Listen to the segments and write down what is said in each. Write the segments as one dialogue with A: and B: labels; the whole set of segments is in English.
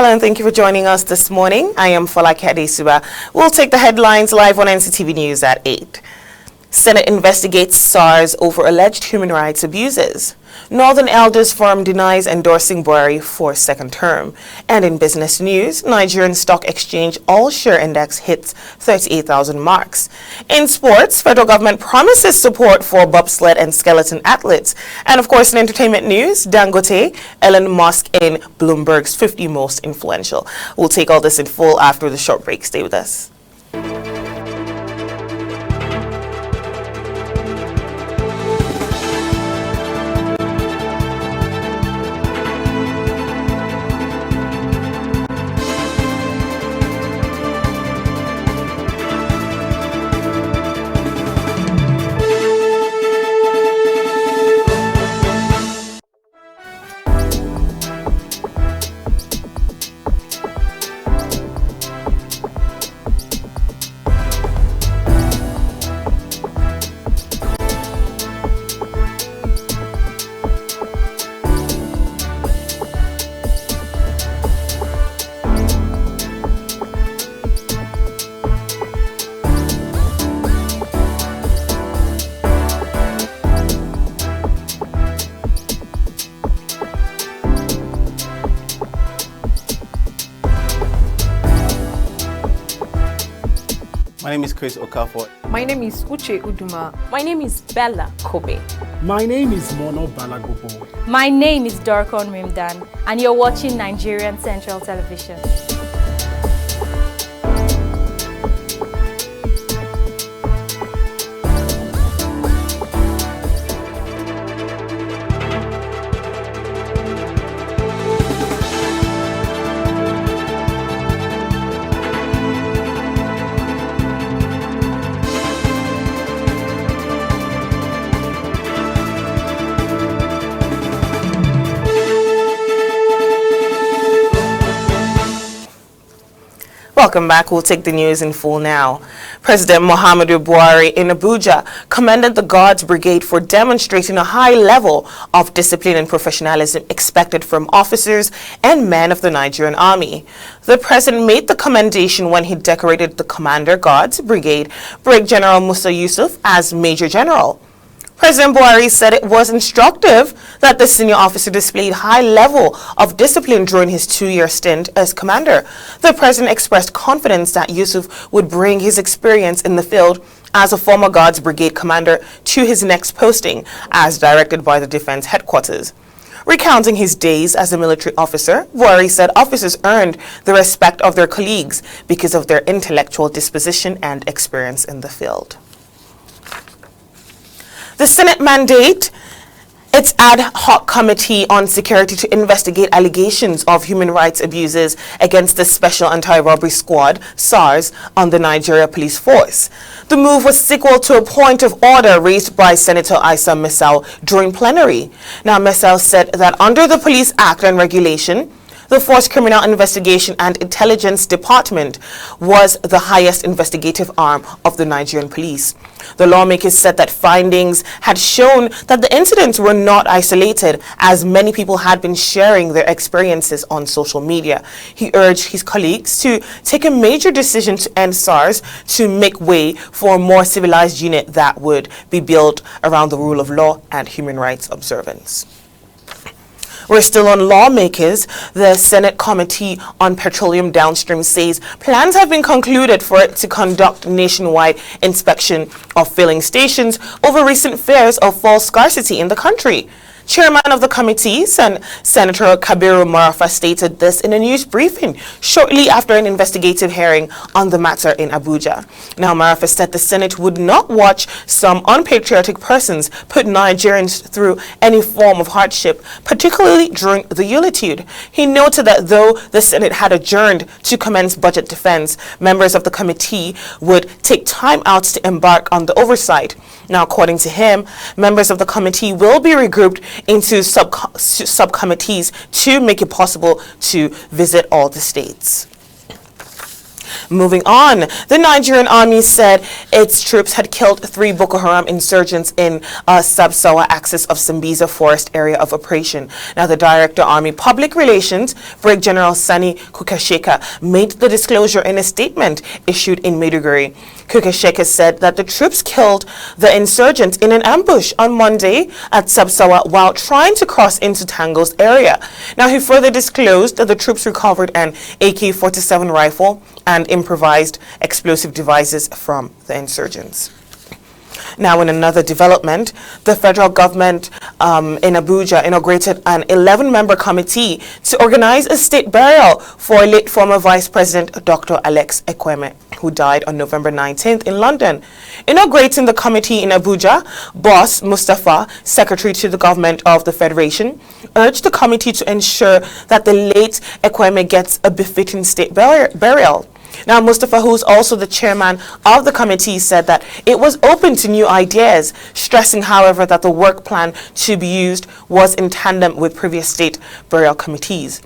A: Hello and thank you for joining us this morning. I am Folake Adesugba. We'll take the headlines live on NCTV News at 8. Senate investigates SARS over alleged human rights abuses. Northern Elders Forum denies endorsing Buhari for second term. And in business news, Nigerian Stock Exchange All-Share Index hits 38,000 marks. In sports, federal government promises support for bobsled and skeleton athletes. And of course, in entertainment news, Dangote, Elon Musk in Bloomberg's 50 most influential. We'll take all this in full after the short break. Stay with us.
B: My name is Chris Okafor.
C: My name is Uche Uduma.
D: My name is Bella Kobe.
E: My name is Mono Balagobo.
F: My name is Dorkon Rimdan, and you're watching Nigerian Central Television.
A: Welcome back. We'll take the news in full now. President Muhammadu Buhari in Abuja commended the Guards Brigade for demonstrating a high level of discipline and professionalism expected from officers and men of the Nigerian Army. The president made the commendation when he decorated the Commander Guards Brigade, Brigadier General Musa Yusuf, as Major General. President Buhari said it was instructive that the senior officer displayed high level of discipline during his 2-year stint as commander. The president expressed confidence that Yusuf would bring his experience in the field as a former Guards Brigade commander to his next posting, as directed by the Defense Headquarters. Recounting his days as a military officer, Buhari said officers earned the respect of their colleagues because of their intellectual disposition and experience in the field. The Senate mandate its ad hoc committee on security to investigate allegations of human rights abuses against the Special Anti-Robbery Squad, SARS, on the Nigeria Police Force. The move was sequel to a point of order raised by Senator Isa Misal during plenary. Now, Misal said that under the Police Act and Regulation, the Force Criminal Investigation and Intelligence Department was the highest investigative arm of the Nigerian police. The lawmakers said that findings had shown that the incidents were not isolated, as many people had been sharing their experiences on social media. He urged his colleagues to take a major decision to end SARS to make way for a more civilized unit that would be built around the rule of law and human rights observance. We're still on lawmakers. The Senate Committee on Petroleum Downstream says plans have been concluded for it to conduct nationwide inspection of filling stations over recent fears of fuel scarcity in the country. Chairman of the committee, Senator Kabiru Marafa, stated this in a news briefing shortly after an investigative hearing on the matter in Abuja. Now, Marafa said the Senate would not watch some unpatriotic persons put Nigerians through any form of hardship, particularly during the Eulitude. He noted that though the Senate had adjourned to commence budget defense, members of the committee would take time out to embark on the oversight. Now, according to him, members of the committee will be regrouped into subcommittees to make it possible to visit all the states. Moving on, the Nigerian army said its troops had killed 3 Boko Haram insurgents in Sub-Sawa axis of Sambiza Forest area of operation. Now, the Director Army Public Relations, Brigadier General Sani Kukasheka, made the disclosure in a statement issued in Maiduguri. Kukasheka said that the troops killed the insurgents in an ambush on Monday at Sub-Sawa while trying to cross into Tango's area. Now, he further disclosed that the troops recovered an AK-47 rifle and improvised explosive devices from the insurgents. Now, in another development, the federal government in Abuja inaugurated an 11-member committee to organize a state burial for late former Vice President Dr. Alex Ekweme, who died on November 19th in London. Inaugurating the committee in Abuja, Boss Mustafa, Secretary to the Government of the Federation, urged the committee to ensure that the late Ekweme gets a befitting state burial. Now, Mustafa, who is also the chairman of the committee, said that it was open to new ideas, stressing, however, that the work plan to be used was in tandem with previous state burial committees.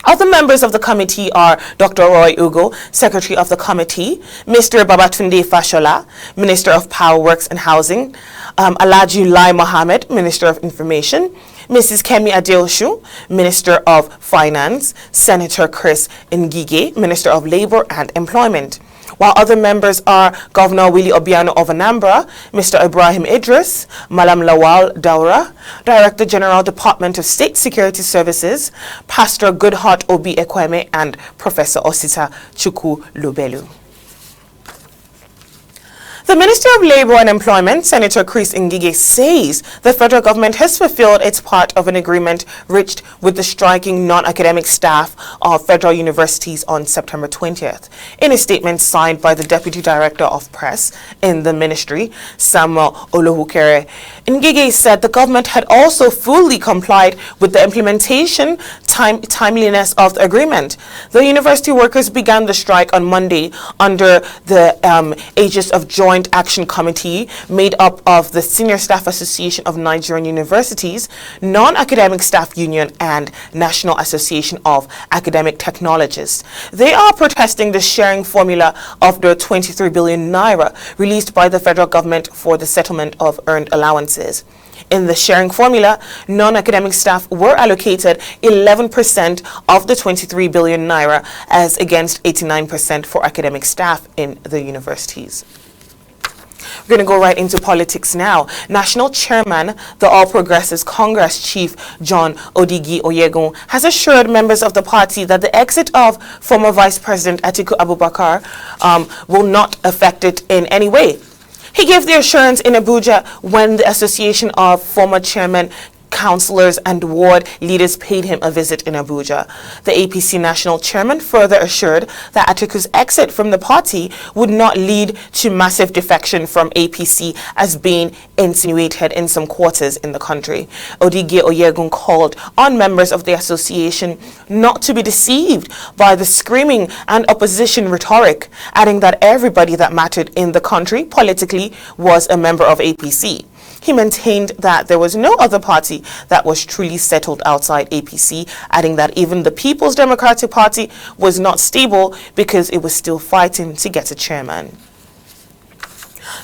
A: Other members of the committee are Dr. Roy Ugo, Secretary of the Committee, Mr. Babatunde Fashola, Minister of Power Works and Housing, Alhaji Lai Mohammed, Minister of Information, Mrs. Kemi Adeoshu, Minister of Finance, Senator Chris Ngige, Minister of Labor and Employment. While other members are Governor Willie Obiano of Anambra, Mr. Ibrahim Idris, Malam Lawal Daura, Director General Department of State Security Services, Pastor Goodheart Obi Ekweme, and Professor Osita Chukwu Lubelu. The Minister of Labour and Employment, Senator Chris Ngige, says the federal government has fulfilled its part of an agreement reached with the striking non-academic staff of federal universities on September 20th. In a statement signed by the Deputy Director of Press in the ministry, Samuel Olohukere, Ngige said the government had also fully complied with the implementation timeliness of the agreement. The university workers began the strike on Monday under the aegis of Joint Action Committee made up of the Senior Staff Association of Nigerian Universities, Non-Academic Staff Union, and National Association of Academic Technologists. They are protesting the sharing formula of the 23 billion naira released by the federal government for the settlement of earned allowances. In the sharing formula, non-academic staff were allocated 11% of the 23 billion naira as against 89% for academic staff in the universities. We're going to go right into politics now. National Chairman, the All Progressives Congress Chief John Odigi Oyegun, has assured members of the party that the exit of former Vice President Atiku Abubakar will not affect it in any way. He gave the assurance in Abuja when the Association of Former Chairmen, Councillors and ward leaders paid him a visit in Abuja. The APC national chairman further assured that Atiku's exit from the party would not lead to massive defection from APC as being insinuated in some quarters in the country. Odigi Oyegun called on members of the association not to be deceived by the screaming and opposition rhetoric, adding that everybody that mattered in the country politically was a member of APC. He maintained that there was no other party that was truly settled outside APC, adding that even the People's Democratic Party was not stable because it was still fighting to get a chairman.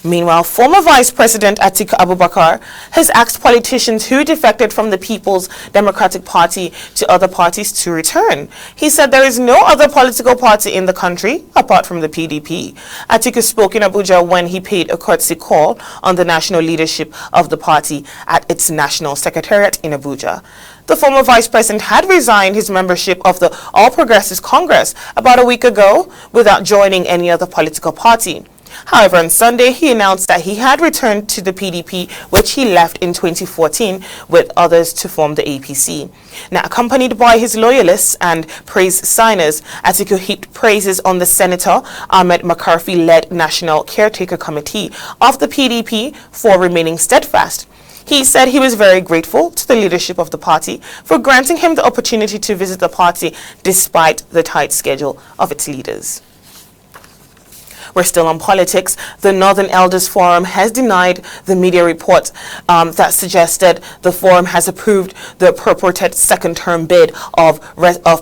A: Meanwhile, former Vice President Atiku Abubakar has asked politicians who defected from the People's Democratic Party to other parties to return. He said there is no other political party in the country apart from the PDP. Atiku spoke in Abuja when he paid a courtesy call on the national leadership of the party at its national secretariat in Abuja. The former vice president had resigned his membership of the All Progressives Congress about a week ago without joining any other political party. However, on Sunday, he announced that he had returned to the PDP, which he left in 2014 with others to form the APC. Now, accompanied by his loyalists and praise signers, Atiku heaped praises on the Senator Ahmed McCarthy-led National Caretaker Committee of the PDP for remaining steadfast. He said he was very grateful to the leadership of the party for granting him the opportunity to visit the party despite the tight schedule of its leaders. We're still on politics. The Northern Elders Forum has denied the media report that suggested the forum has approved the purported second-term bid of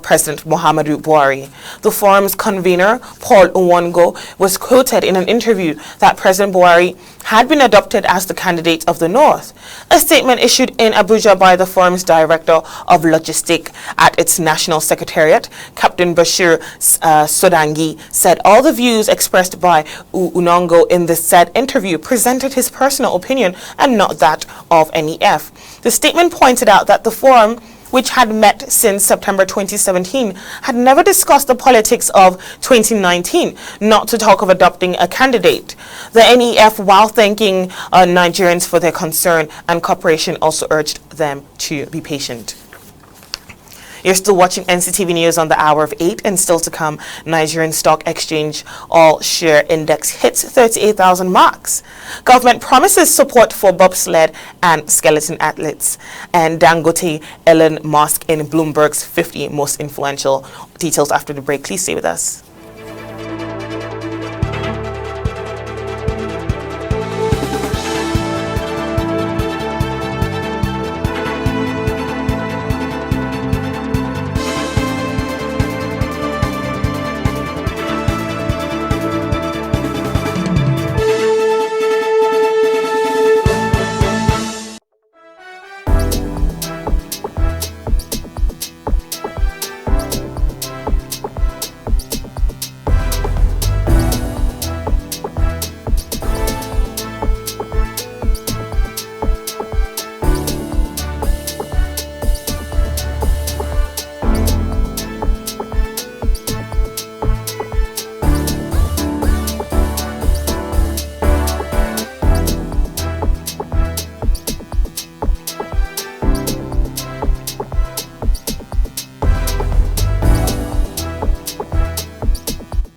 A: President Muhammadu Buhari. The forum's convener, Paul Uwongo, was quoted in an interview that President Buhari had been adopted as the candidate of the North. A statement issued in Abuja by the forum's director of logistics at its national secretariat, Captain Bashir Sodangi, said all the views expressed by Unongo in the said interview presented his personal opinion and not that of NEF. The statement pointed out that the forum, which had met since September 2017, had never discussed the politics of 2019, not to talk of adopting a candidate. The NEF, while thanking Nigerians for their concern and cooperation, also urged them to be patient. You're still watching NCTV News on the hour of 8, and still to come, Nigerian Stock Exchange All-Share Index hits 38,000 marks. Government promises support for bobsled and skeleton athletes. And Dangote Elon Musk in Bloomberg's 50 most influential. Details after the break. Please stay with us.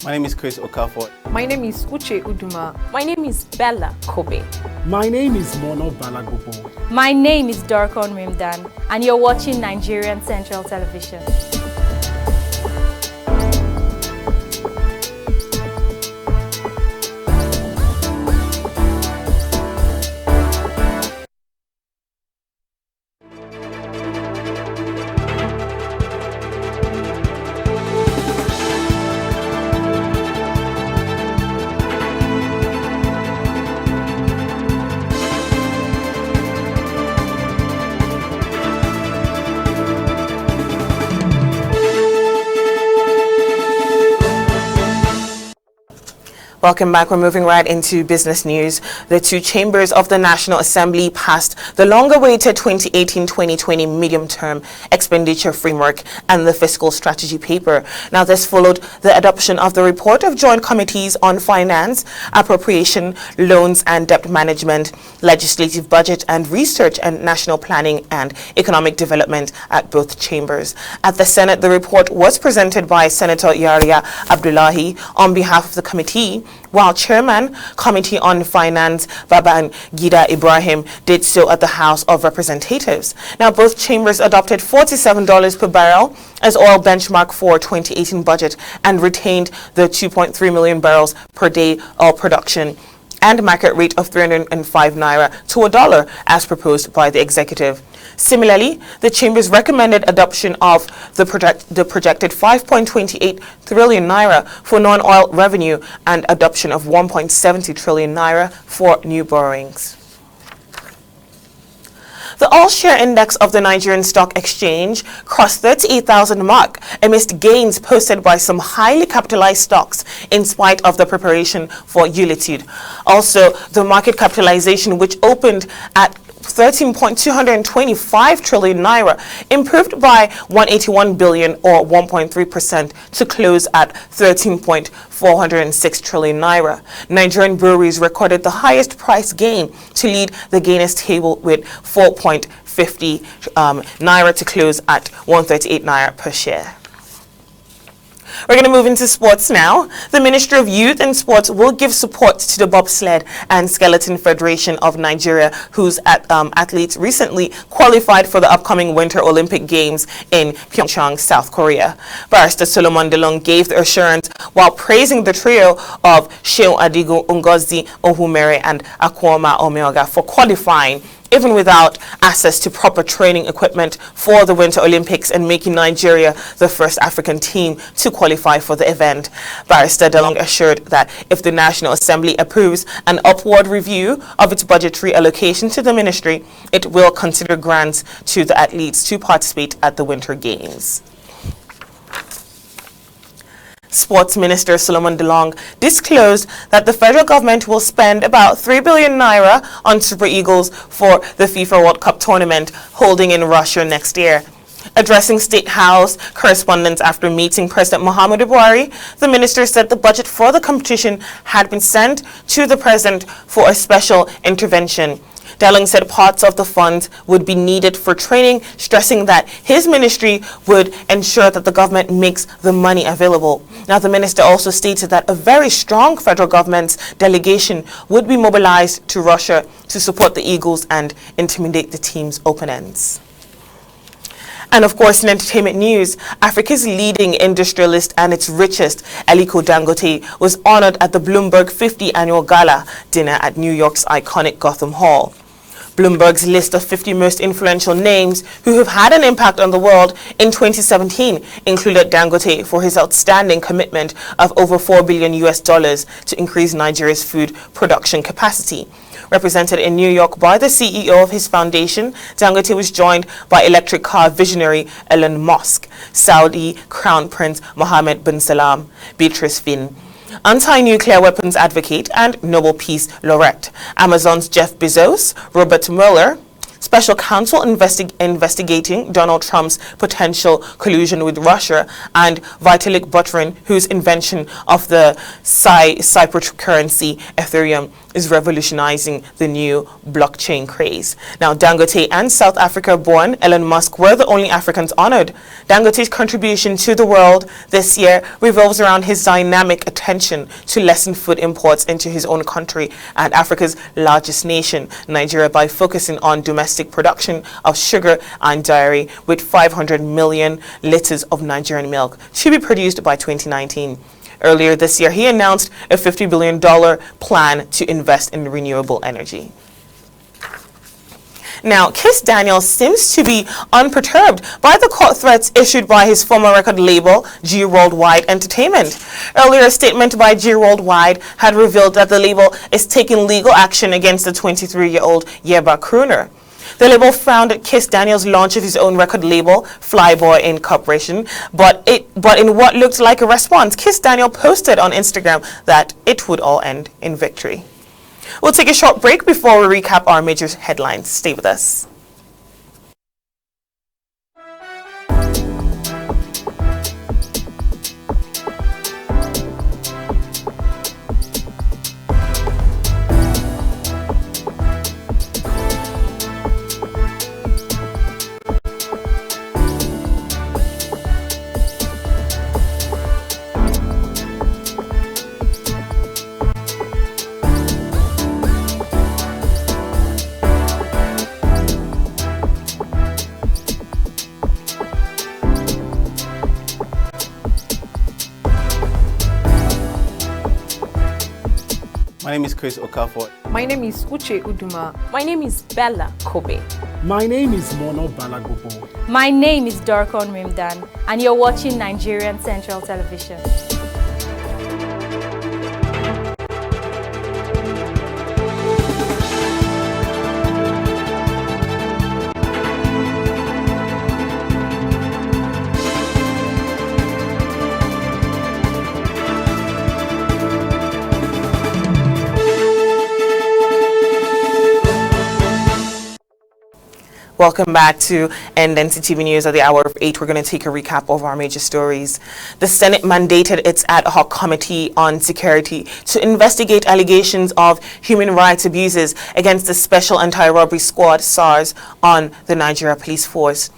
B: My name is Chris Okafor.
C: My name is Uche Uduma.
D: My name is Bella Kobe.
E: My name is Mono Balagobo.
F: My name is Dorcon Mimdan, and you're watching Nigerian Central Television.
A: Welcome back. We're moving right into business news. The two chambers of the National Assembly passed the longer-awaited 2018-2020 medium-term expenditure framework and the fiscal strategy paper. Now, this followed the adoption of the report of joint committees on finance, appropriation, loans and debt management, legislative budget and research, and national planning and economic development at both chambers. At the Senate, the report was presented by Senator Yahya Abdullahi on behalf of the committee, while Chairman, Committee on Finance, Babangida Ibrahim, did so at the House of Representatives. Now, both chambers adopted $47 per barrel as oil benchmark for 2018 budget and retained the 2.3 million barrels per day oil production and market rate of 305 naira to $1 as proposed by the executive. Similarly, the chambers recommended adoption of the projected 5.28 trillion naira for non-oil revenue and adoption of 1.70 trillion naira for new borrowings. The all-share index of the Nigerian Stock Exchange crossed 38,000 mark amidst gains posted by some highly capitalized stocks in spite of the preparation for Ulitude. Also, the market capitalization, which opened at 13.225 trillion naira, improved by 181 billion or 1.3% to close at 13.406 trillion naira. Nigerian breweries recorded the highest price gain to lead the gainers table with 4.50 naira to close at 138 naira per share. We're going to move into sports now. The Ministry of Youth and Sports will give support to the Bobsled and Skeleton Federation of Nigeria, whose athletes recently qualified for the upcoming Winter Olympic Games in Pyeongchang, South Korea. Barrister Solomon DeLong gave the assurance while praising the trio of Sheung Adigo, Ngozi Ohumere and Akwoma Omeoga for qualifying even without access to proper training equipment for the Winter Olympics and making Nigeria the first African team to qualify for the event. Barrister DeLong assured that if the National Assembly approves an upward review of its budgetary allocation to the ministry, it will consider grants to the athletes to participate at the Winter Games. Sports Minister Solomon DeLong disclosed that the federal government will spend about 3 billion naira on Super Eagles for the FIFA World Cup tournament holding in Russia next year. Addressing State House correspondents after meeting President Muhammadu Buhari, the minister said the budget for the competition had been sent to the president for a special intervention. DeLong said parts of the funds would be needed for training, stressing that his ministry would ensure that the government makes the money available. Now, the minister also stated that a very strong federal government's delegation would be mobilized to Russia to support the Eagles and intimidate the team's opponents. And of course, in entertainment news, Africa's leading industrialist and its richest, Aliko Dangote, was honored at the Bloomberg 50 Annual Gala dinner at New York's iconic Gotham Hall. Bloomberg's list of 50 most influential names who have had an impact on the world in 2017 included Dangote for his outstanding commitment of over $4 billion to increase Nigeria's food production capacity. Represented in New York by the CEO of his foundation, Dangote was joined by electric car visionary Elon Musk, Saudi Crown Prince Mohammed bin Salman, Beatrice Finn, anti-nuclear weapons advocate and Nobel Peace laureate, Amazon's Jeff Bezos, Robert Mueller, special counsel investigating Donald Trump's potential collusion with Russia, and Vitalik Buterin, whose invention of the cryptocurrency Ethereum is revolutionizing the new blockchain craze. Now, Dangote and South Africa-born Elon Musk were the only Africans honored. Dangote's contribution to the world this year revolves around his dynamic attention to lessen food imports into his own country and Africa's largest nation, Nigeria, by focusing on domestic production of sugar and dairy, with 500 million liters of Nigerian milk to be produced by 2019. Earlier this year, he announced a $50 billion plan to invest in renewable energy. Now, Kiss Daniel seems to be unperturbed by the court threats issued by his former record label, G Worldwide Entertainment. Earlier, a statement by G Worldwide had revealed that the label is taking legal action against the 23-year-old Yeba crooner. The label frowned at Kiss Daniel's launch of his own record label, Flyboy Incorporation, but in what looked like a response, Kiss Daniel posted on Instagram that it would all end in victory. We'll take a short break before we recap our major headlines. Stay with us.
B: My name is Chris Okafor.
C: My name is Uche Uduma.
D: My name is Bella Kobe.
E: My name is Mono Balagobo.
F: My name is Dorcon Mimdan, and you're watching Nigerian Central Television.
A: Welcome back to NCTV News at the hour of 8. We're going to take a recap of our major stories. The Senate mandated its ad hoc committee on security to investigate allegations of human rights abuses against the Special Anti-Robbery Squad, SARS, on the Nigeria Police Force.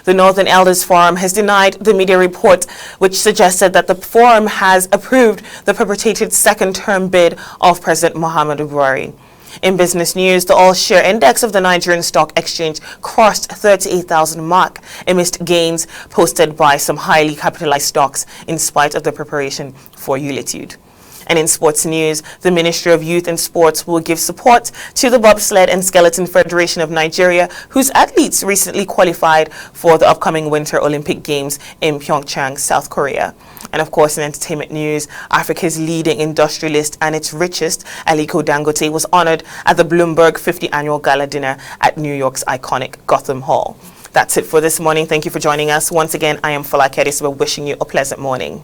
A: The Northern Elders Forum has denied the media report which suggested that the forum has approved the purported second-term bid of President Muhammadu Buhari. In business news, the all-share index of the Nigerian Stock Exchange crossed 38,000 mark amidst gains posted by some highly capitalized stocks in spite of the preparation for Ulitude. And in sports news, the Ministry of Youth and Sports will give support to the Bobsled and Skeleton Federation of Nigeria, whose athletes recently qualified for the upcoming Winter Olympic Games in Pyeongchang, South Korea. And of course, in entertainment news, Africa's leading industrialist and its richest, Aliko Dangote, was honored at the Bloomberg 50th Annual Gala Dinner at New York's iconic Gotham Hall. That's it for this morning. Thank you for joining us. Once again, I am Folake Adesugba, wishing you a pleasant morning.